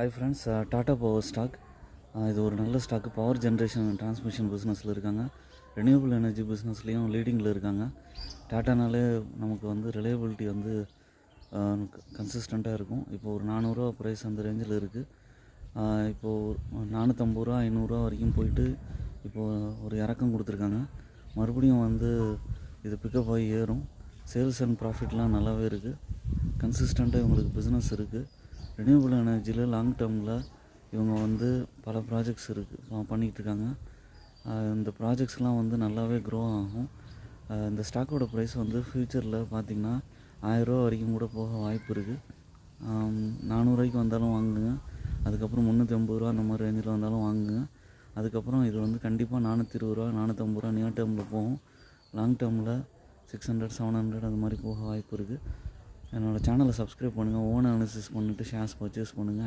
Hi friends, Tata power stock. இது ஒரு நல்ல stock. Power generation and transmission பிஸ்னஸில் இருக்காங்க. ரெனியூபிள் எனர்ஜி பிஸ்னஸ்லேயும் லீடிங்கில் இருக்காங்க. டாட்டானாலே நமக்கு வந்து ரிலையபிலிட்டி வந்து கன்சிஸ்டண்ட்டாக இருக்கும். இப்போது ஒரு 400 ரூபா ப்ரைஸ் அந்த ரேஞ்சில் இருக்குது. இப்போது 450 ரூபா 500 ரூபா வரைக்கும் போயிட்டு இப்போது ஒரு இறக்கம் கொடுத்துருக்காங்க. மறுபடியும் வந்து இது பிக்கப் ஆகி ஏறும். சேல்ஸ் அண்ட் ப்ராஃபிட்லாம் நல்லாவே இருக்குது. கன்சிஸ்டண்ட்டாக இவங்களுக்கு பிஸ்னஸ் இருக்குது. ரெனியூபிள் எனர்ஜியில் லாங் டேர்மில் இவங்க வந்து பல ப்ராஜெக்ட்ஸ் பண்ணிகிட்ருக்காங்க. இந்த ப்ராஜெக்ட்ஸ்லாம் வந்து நல்லாவே க்ரோ ஆகும். இந்த ஸ்டாக்கோட ப்ரைஸ் வந்து ஃப்யூச்சரில் பார்த்திங்கன்னா 1000 ரூபா வரைக்கும் கூட போக வாய்ப்பு இருக்குது. 400 ரூபாய்க்கு வந்தாலும் வாங்குங்க. அதுக்கப்புறம் 350 ரூபா அந்த மாதிரி ரேஞ்சில் வந்தாலும் வாங்குங்க. அதுக்கப்புறம் இது வந்து கண்டிப்பாக 420 ரூபா 450 ரூபா நியர் டேர்மில் போகும். லாங் டேர்மில் 600 700 அது மாதிரி போக வாய்ப்பு இருக்குது. என்னோடய சேனலை சப்ஸ்கிரைப் பண்ணுங்கள். ஓன் அனாலிசிஸ் பண்ணிவிட்டு ஷேர்ஸ் பர்ச்சேஸ் பண்ணுங்கள்.